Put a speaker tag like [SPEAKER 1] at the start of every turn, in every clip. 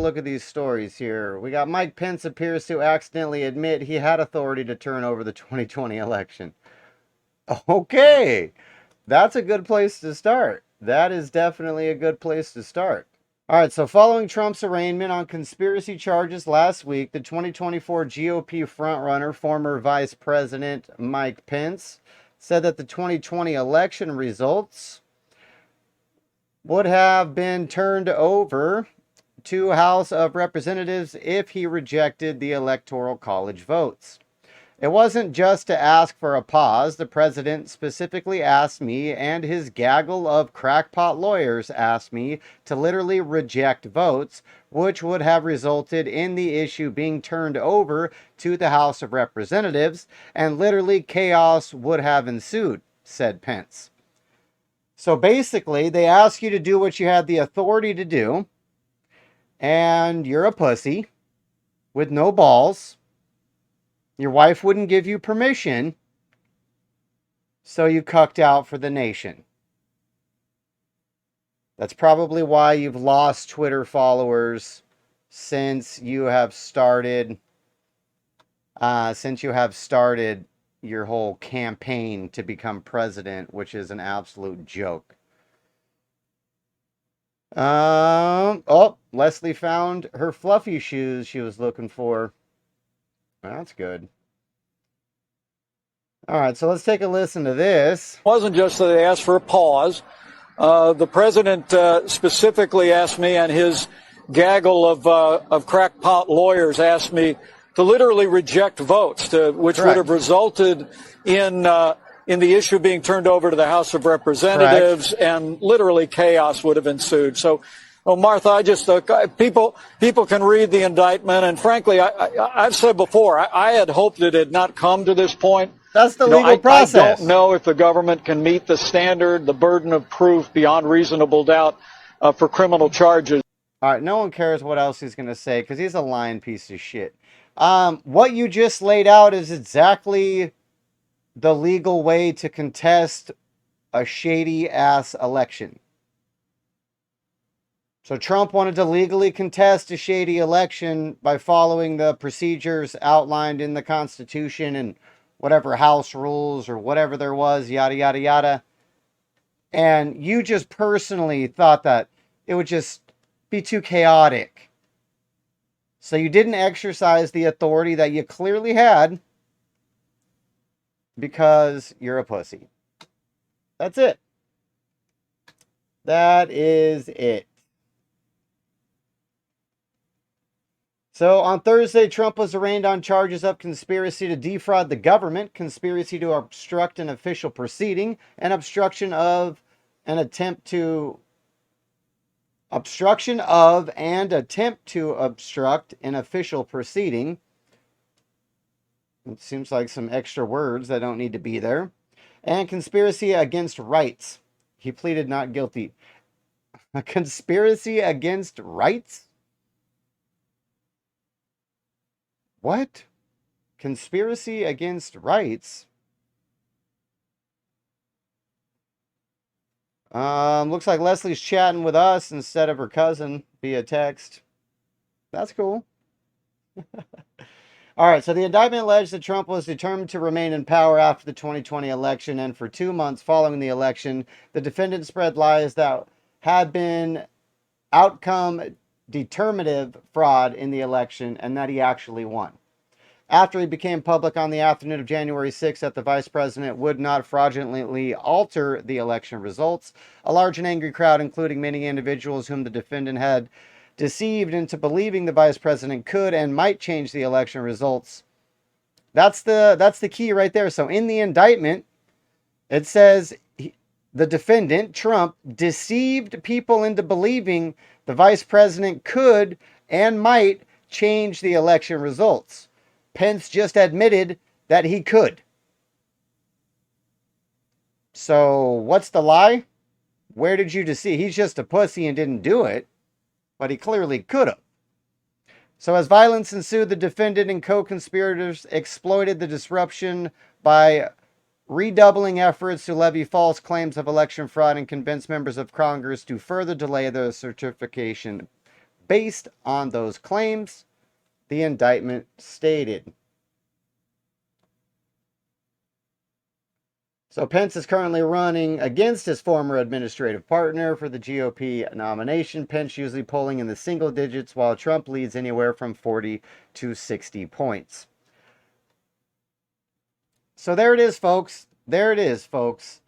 [SPEAKER 1] look at these stories here. We got Mike Pence appears to accidentally admit he had authority to turn over the 2020 election. Okay, that's a good place to start. That is definitely a good place to start. All right, so following Trump's arraignment on conspiracy charges last week, the 2024 GOP frontrunner, former Vice President Mike Pence, said that the 2020 election results would have been turned over to House of Representatives if he rejected the Electoral College votes. It wasn't just to ask for a pause. The president specifically asked me, and his gaggle of crackpot lawyers asked me, to literally reject votes, which would have resulted in the issue being turned over to the House of Representatives, and literally chaos would have ensued, said Pence. So basically, they ask you to do what you had the authority to do, and you're a pussy with no balls. Your wife wouldn't give you permission, so you cucked out for the nation. That's probably why you've lost Twitter followers since you have started your whole campaign to become president, which is an absolute joke. Oh, Leslie found her fluffy shoes she was looking for. That's good. All right, so let's take a listen to this.
[SPEAKER 2] It wasn't just that they asked for a pause. The president specifically asked me, and his gaggle of crackpot lawyers asked me to literally reject votes, which would have resulted in the issue being turned over to the House of Representatives, and literally chaos would have ensued. So, Martha, I just people can read the indictment, and frankly, I've said before, I had hoped it had not come to this point.
[SPEAKER 1] That's the legal process.
[SPEAKER 2] I don't know if the government can meet the standard, the burden of proof beyond reasonable doubt for criminal charges.
[SPEAKER 1] All right, no one cares what else he's going to say because he's a lying piece of shit. What you just laid out is exactly the legal way to contest a shady-ass election. So Trump wanted to legally contest a shady election by following the procedures outlined in the Constitution and whatever House rules or whatever there was, yada, yada, yada. And you just personally thought that it would just be too chaotic. So you didn't exercise the authority that you clearly had because you're a pussy. That's it. That is it. So on Thursday, Trump was arraigned on charges of conspiracy to defraud the government, conspiracy to obstruct an official proceeding, and obstruction of and attempt to obstruct an official proceeding. It seems like some extra words that don't need to be there. And conspiracy against rights. He pleaded not guilty. A conspiracy against rights? What? Conspiracy against rights? Looks like Leslie's chatting with us instead of her cousin via text. That's cool. All right, so the indictment alleged that Trump was determined to remain in power after the 2020 election, and for 2 months following the election, the defendant spread lies that had been outcome determinative fraud in the election and that he actually won. After he became public on the afternoon of January 6th that the vice president would not fraudulently alter the election results, a large and angry crowd, including many individuals whom the defendant had deceived into believing the vice president could and might change the election results. That's the key right there. So in the indictment, it says the defendant, Trump, deceived people into believing the vice president could and might change the election results. Pence just admitted that he could. So what's the lie? Where did you deceive? He's just a pussy and didn't do it, but he clearly could have. So as violence ensued, the defendant and co-conspirators exploited the disruption by redoubling efforts to levy false claims of election fraud and convince members of Congress to further delay the certification. based on those claims, the indictment stated. So Pence is currently running against his former administrative partner for the GOP nomination. Pence usually polling in the single digits, while Trump leads anywhere from 40 to 60 points. So there it is, folks. There it is, folks.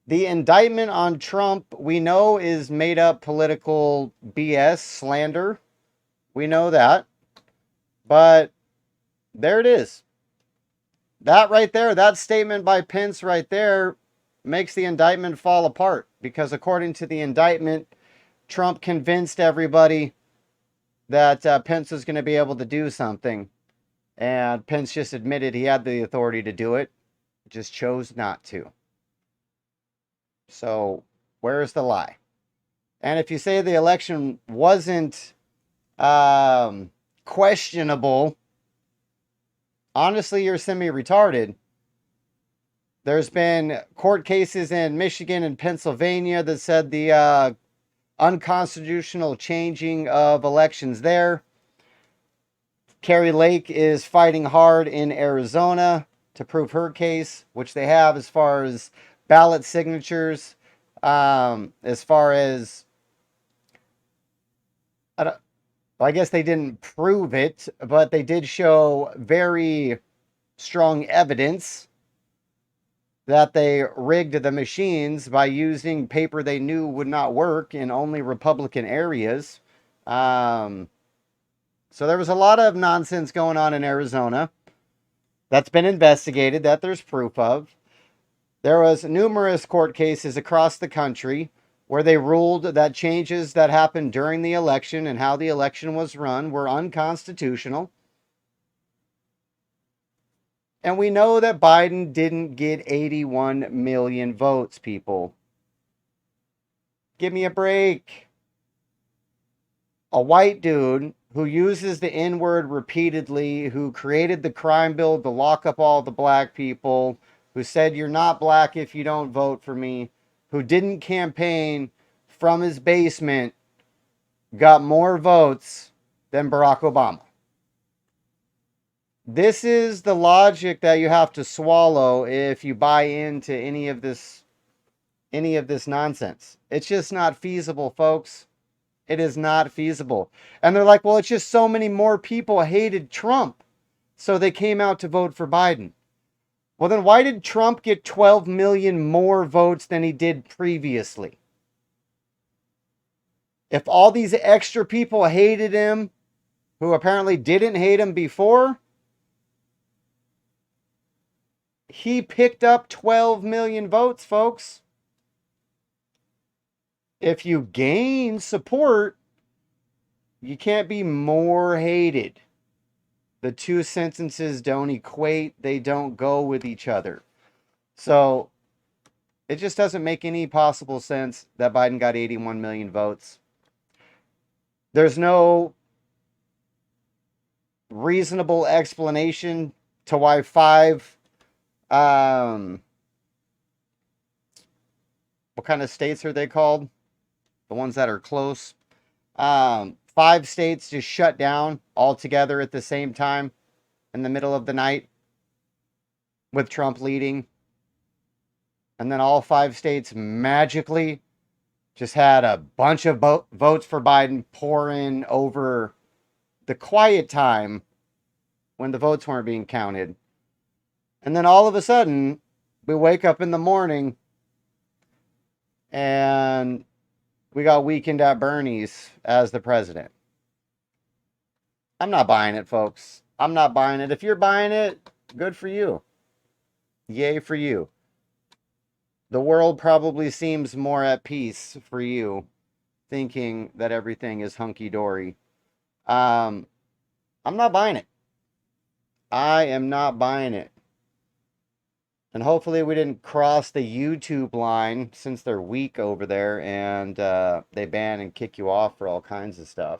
[SPEAKER 1] The indictment on Trump, we know, is made up political BS, slander. We know that. But there it is. That right there, that statement by Pence right there makes the indictment fall apart. Because according to the indictment, Trump convinced everybody that Pence was going to be able to do something. And Pence just admitted he had the authority to do it, just chose not to. So, where's the lie? And if you say the election wasn't questionable, honestly, you're semi-retarded. There's been court cases in Michigan and Pennsylvania that said the unconstitutional changing of elections there. Carrie Lake is fighting hard in Arizona to prove her case, which they have as far as ballot signatures, as far as, I guess they didn't prove it, but they did show very strong evidence that they rigged the machines by using paper they knew would not work in only Republican areas. So there was a lot of nonsense going on in Arizona that's been investigated, that there's proof of. There was numerous court cases across the country where they ruled that changes that happened during the election and how the election was run were unconstitutional. And we know that Biden didn't get 81 million votes, people. Give me a break. A white dude who uses the N-word repeatedly, who created the crime bill to lock up all the black people, who said you're not black if you don't vote for me, who didn't campaign from his basement, got more votes than Barack Obama. This is the logic that you have to swallow if you buy into any of this nonsense. It's just not feasible, folks. It is not feasible. And they're like, well, it's just so many more people hated Trump, so they came out to vote for Biden. Well, then why did Trump get 12 million more votes than he did previously? If all these extra people hated him, who apparently didn't hate him before, he picked up 12 million votes, folks. If you gain support, you can't be more hated. The two sentences don't equate. They don't go with each other. So it just doesn't make any possible sense that Biden got 81 million votes. There's no reasonable explanation to why what kind of states are they called? The ones that are close. 5 states just shut down altogether at the same time in the middle of the night with Trump leading. And then all 5 states magically just had a bunch of votes for Biden pour in over the quiet time when the votes weren't being counted. And then all of a sudden, we wake up in the morning and we got Weekend at Bernie's as the president. I'm not buying it, folks. I'm not buying it. If you're buying it, good for you. Yay for you. The world probably seems more at peace for you, thinking that everything is hunky-dory. I'm not buying it. I am not buying it. And hopefully we didn't cross the YouTube line, since they're weak over there, and they ban and kick you off for all kinds of stuff.